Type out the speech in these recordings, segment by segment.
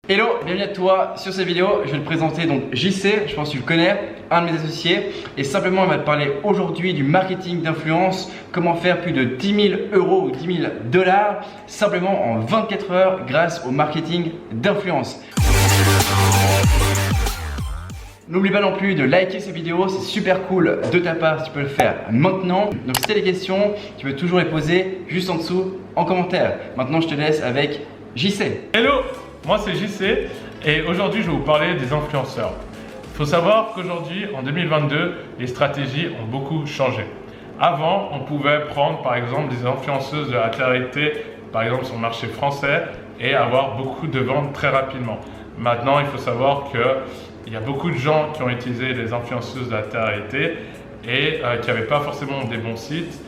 Hello, bienvenue à toi sur cette vidéo. Je vais te présenter donc JC, je pense que tu le connais, un de mes associés. Et simplement, on va te parler aujourd'hui du marketing d'influence, comment faire plus de 10 000 euros ou 10 000 dollars simplement en 24 heures grâce au marketing d'influence. N'oublie pas non plus de liker cette vidéo, c'est super cool de ta part si tu peux le faire maintenant. Donc si tu as des questions, tu peux toujours les poser juste en dessous en commentaire. Maintenant, je te laisse avec JC. Hello, moi c'est JC et aujourd'hui je vais vous parler des influenceurs. Il faut savoir qu'aujourd'hui, en 2022, les stratégies ont beaucoup changé. Avant, on pouvait prendre par exemple des influenceuses de la télé-réalité, par exemple sur le marché français, et avoir beaucoup de ventes très rapidement. Maintenant, il faut savoir qu'il y a beaucoup de gens qui ont utilisé les influenceuses de la télé-réalité et qui n'avaient pas forcément des bons sites,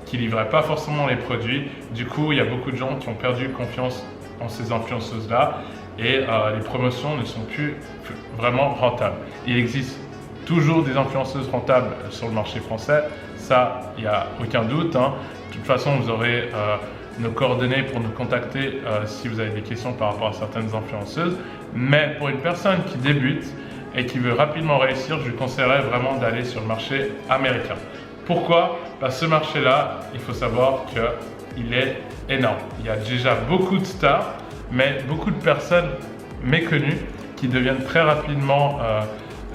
qui ne livraient pas forcément les produits. Du coup, il y a beaucoup de gens qui ont perdu confiance en ces influenceuses-là et les promotions ne sont plus vraiment rentables. Il existe toujours des influenceuses rentables sur le marché français, ça, il n'y a aucun doute. De toute façon, vous aurez nos coordonnées pour nous contacter si vous avez des questions par rapport à certaines influenceuses. Mais pour une personne qui débute et qui veut rapidement réussir, je lui conseillerais vraiment d'aller sur le marché américain. Pourquoi? Parce que ce marché-là, il faut savoir qu'il est énorme. Il y a déjà beaucoup de stars, mais beaucoup de personnes méconnues qui deviennent très rapidement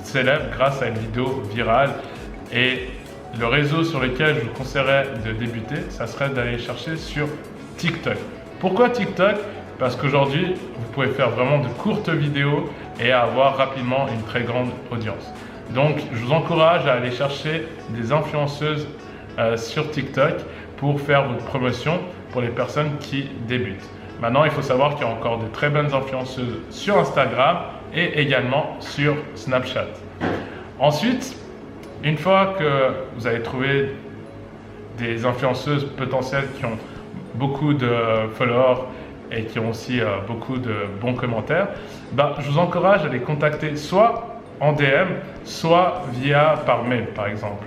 célèbres grâce à une vidéo virale. Et le réseau sur lequel je vous conseillerais de débuter, ça serait d'aller chercher sur TikTok. Pourquoi TikTok? Parce qu'aujourd'hui, vous pouvez faire vraiment de courtes vidéos et avoir rapidement une très grande audience. Donc, je vous encourage à aller chercher des influenceuses sur TikTok pour faire votre promotion pour les personnes qui débutent. Maintenant, il faut savoir qu'il y a encore de très bonnes influenceuses sur Instagram et également sur Snapchat. Ensuite, une fois que vous avez trouvé des influenceuses potentielles qui ont beaucoup de followers et qui ont aussi beaucoup de bons commentaires, je vous encourage à les contacter soit en DM, soit par mail par exemple.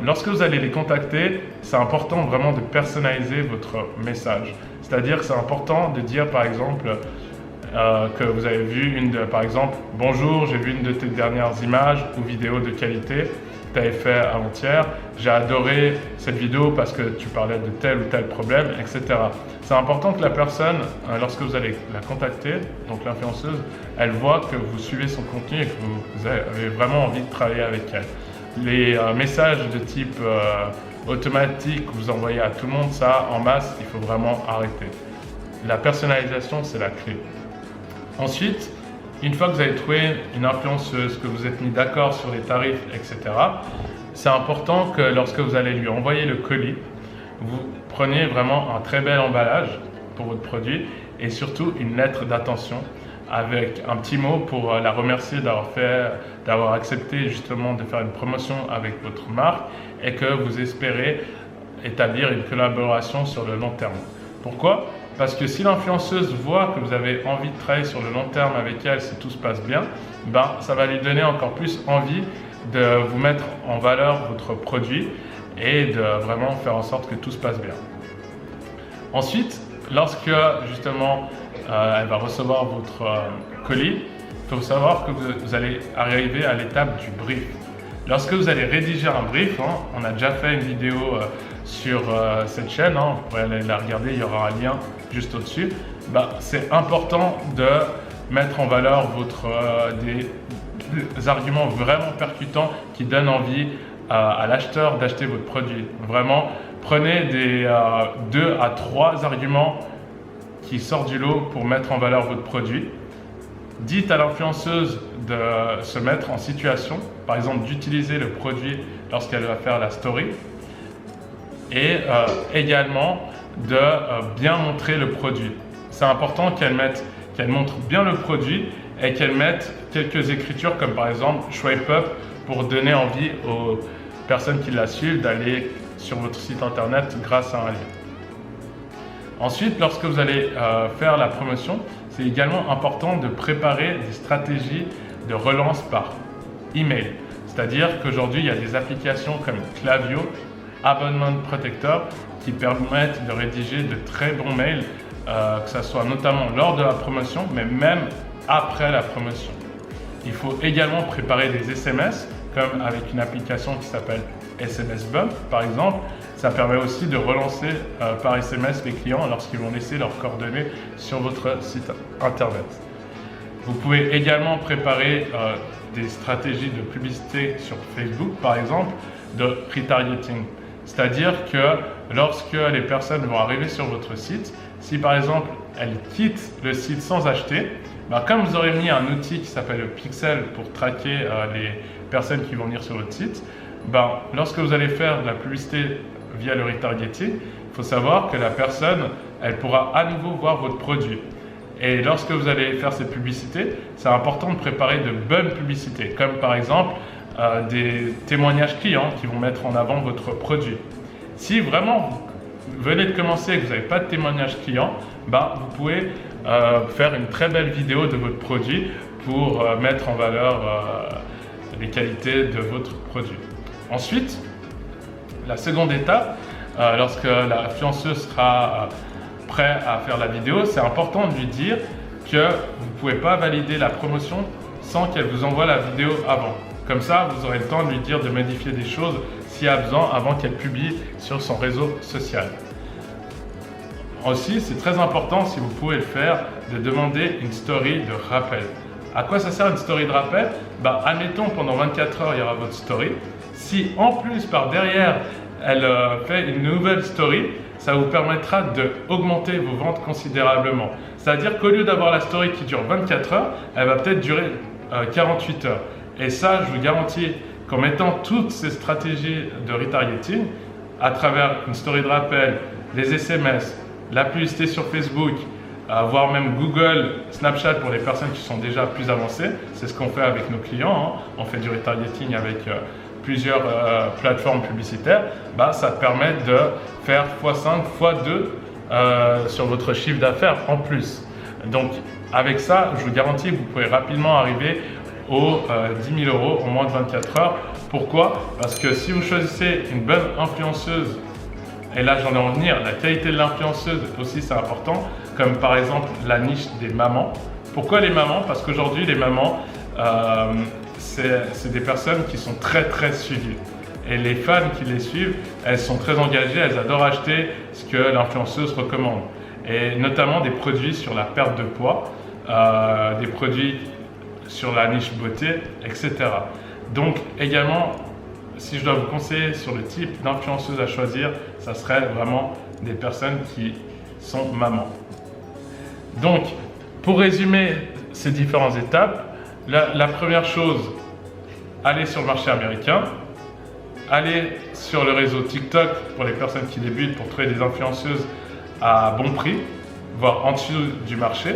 Lorsque vous allez les contacter, c'est important vraiment de personnaliser votre message. C'est-à-dire que c'est important de dire par exemple que vous avez vu par exemple, bonjour, j'ai vu une de tes dernières images ou vidéos de qualité que tu avais fait avant-hier. J'ai adoré cette vidéo parce que tu parlais de tel ou tel problème, etc. C'est important que la personne, lorsque vous allez la contacter, donc l'influenceuse, elle voit que vous suivez son contenu et que vous avez vraiment envie de travailler avec elle. Les messages de type automatique que vous envoyez à tout le monde, ça en masse, il faut vraiment arrêter. La personnalisation, c'est la clé. Ensuite, une fois que vous avez trouvé une influenceuse, que vous êtes mis d'accord sur les tarifs, etc., c'est important que lorsque vous allez lui envoyer le colis, vous preniez vraiment un très bel emballage pour votre produit et surtout une lettre d'attention avec un petit mot pour la remercier d'avoir accepté justement de faire une promotion avec votre marque et que vous espérez établir une collaboration sur le long terme. Pourquoi? Parce que si l'influenceuse voit que vous avez envie de travailler sur le long terme avec elle, si tout se passe bien, ça va lui donner encore plus envie de vous mettre en valeur votre produit et de vraiment faire en sorte que tout se passe bien. Ensuite, lorsque justement elle va recevoir votre colis, il faut savoir que vous allez arriver à l'étape du brief. Lorsque vous allez rédiger un brief, on a déjà fait une vidéo sur cette chaîne, vous pourrez aller la regarder, il y aura un lien juste au-dessus. C'est important de mettre en valeur des arguments vraiment percutants qui donnent envie à l'acheteur d'acheter votre produit. Vraiment, prenez des 2 à 3 arguments qui sortent du lot pour mettre en valeur votre produit. Dites à l'influenceuse de se mettre en situation, par exemple d'utiliser le produit lorsqu'elle va faire la story et également de bien montrer le produit. C'est important qu'elle montre bien le produit et qu'elle mette quelques écritures comme par exemple swipe up pour donner envie aux personnes qui la suivent d'aller sur votre site internet grâce à un lien. Ensuite, lorsque vous allez faire la promotion, c'est également important de préparer des stratégies de relance par email. C'est-à-dire qu'aujourd'hui, il y a des applications comme Klaviyo, Abonnement Protector, qui permettent de rédiger de très bons mails que ce soit notamment lors de la promotion, mais même après la promotion. Il faut également préparer des SMS, comme avec une application qui s'appelle SMS Bump, par exemple. Ça permet aussi de relancer par SMS les clients lorsqu'ils vont laisser leurs coordonnées sur votre site internet. Vous pouvez également préparer des stratégies de publicité sur Facebook, par exemple, de retargeting. C'est-à-dire que lorsque les personnes vont arriver sur votre site, si par exemple elles quittent le site sans acheter, comme vous aurez mis un outil qui s'appelle le Pixel pour traquer les personnes qui vont venir sur votre site, lorsque vous allez faire de la publicité via le retargeting, il faut savoir que la personne, elle pourra à nouveau voir votre produit. Et lorsque vous allez faire cette publicité, c'est important de préparer de bonnes publicités, comme par exemple des témoignages clients qui vont mettre en avant votre produit. Si vraiment vous venez de commencer et que vous n'avez pas de témoignage client, vous pouvez faire une très belle vidéo de votre produit pour mettre en valeur les qualités de votre produit. Ensuite, la seconde étape, lorsque l'influenceuse sera prête à faire la vidéo, c'est important de lui dire que vous ne pouvez pas valider la promotion sans qu'elle vous envoie la vidéo avant. Comme ça, vous aurez le temps de lui dire de modifier des choses s'il y a besoin avant qu'elle publie sur son réseau social. Aussi, c'est très important, si vous pouvez le faire, de demander une story de rappel. À quoi ça sert une story de rappel? Admettons, pendant 24 heures, il y aura votre story. Si en plus, par derrière, elle fait une nouvelle story, ça vous permettra d'augmenter vos ventes considérablement. C'est-à-dire qu'au lieu d'avoir la story qui dure 24 heures, elle va peut-être durer 48 heures. Et ça, je vous garantis qu'en mettant toutes ces stratégies de retargeting, à travers une story de rappel, les SMS, la publicité sur Facebook, voire même Google, Snapchat pour les personnes qui sont déjà plus avancées, c'est ce qu'on fait avec nos clients, on fait du retargeting avec plusieurs plateformes publicitaires, ça permet de faire x5, x2 sur votre chiffre d'affaires en plus. Donc avec ça, je vous garantis que vous pouvez rapidement arriver aux 10 000 € en moins de 24 heures. Pourquoi? Parce que si vous choisissez une bonne influenceuse, et là j'en ai en venir, la qualité de l'influenceuse aussi c'est important, comme par exemple la niche des mamans. Pourquoi les mamans? Parce qu'aujourd'hui les mamans, c'est des personnes qui sont très suivies. Et les fans qui les suivent, elles sont très engagées, elles adorent acheter ce que l'influenceuse recommande. Et notamment des produits sur la perte de poids, des produits sur la niche beauté, etc. Donc également, si je dois vous conseiller sur le type d'influenceuse à choisir, ça serait vraiment des personnes qui sont mamans. Donc, pour résumer ces différentes étapes, la première chose, allez sur le marché américain, allez sur le réseau TikTok pour les personnes qui débutent pour trouver des influenceuses à bon prix, voire en dessous du marché.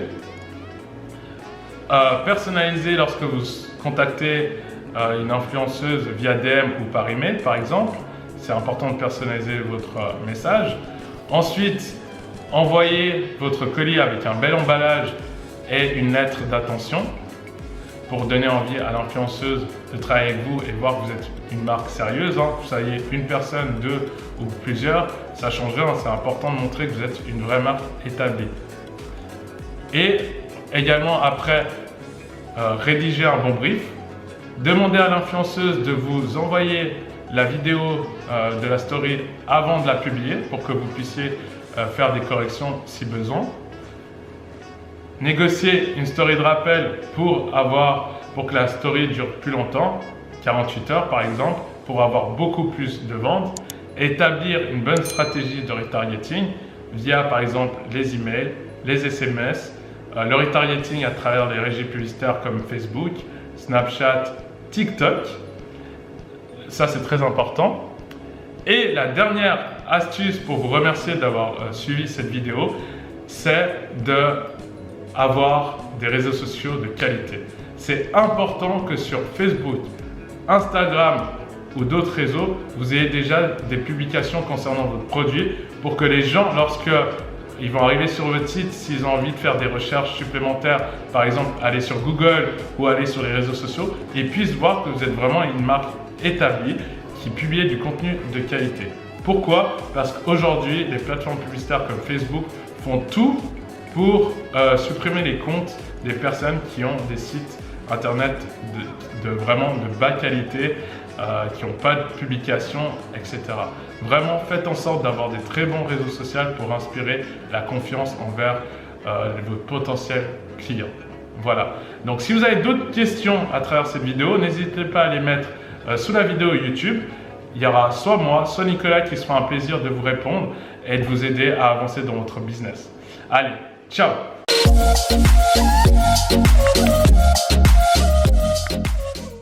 Personnalisez lorsque vous contactez une influenceuse via DM ou par email par exemple. C'est important de personnaliser votre message. Ensuite, envoyez votre colis avec un bel emballage et une lettre d'attention pour donner envie à l'influenceuse de travailler avec vous et voir que vous êtes une marque sérieuse. Que vous soyez une personne, deux ou plusieurs, ça change rien. C'est important de montrer que vous êtes une vraie marque établie. Et également après rédiger un bon brief, demandez à l'influenceuse de vous envoyer la vidéo de la story avant de la publier pour que vous puissiez faire des corrections si besoin. Négocier une story de rappel pour que la story dure plus longtemps, 48 heures par exemple, pour avoir beaucoup plus de ventes. Établir une bonne stratégie de retargeting via par exemple les emails, les SMS, le retargeting à travers les régies publicitaires comme Facebook, Snapchat, TikTok. Ça c'est très important. Et la dernière astuce pour vous remercier d'avoir suivi cette vidéo, c'est d'avoir des réseaux sociaux de qualité. C'est important que sur Facebook, Instagram ou d'autres réseaux, vous ayez déjà des publications concernant votre produit pour que les gens, lorsque ils vont arriver sur votre site, s'ils ont envie de faire des recherches supplémentaires, par exemple aller sur Google ou aller sur les réseaux sociaux, ils puissent voir que vous êtes vraiment une marque établie qui publie du contenu de qualité. Pourquoi? Parce qu'aujourd'hui, les plateformes publicitaires comme Facebook font tout pour supprimer les comptes des personnes qui ont des sites internet vraiment de bas qualité, qui n'ont pas de publication, etc. Vraiment, faites en sorte d'avoir des très bons réseaux sociaux pour inspirer la confiance envers vos potentiels clients. Voilà. Donc, si vous avez d'autres questions à travers cette vidéo, n'hésitez pas à les mettre sous la vidéo YouTube. Il y aura soit moi, soit Nicolas qui se fera un plaisir de vous répondre et de vous aider à avancer dans votre business. Allez, ciao!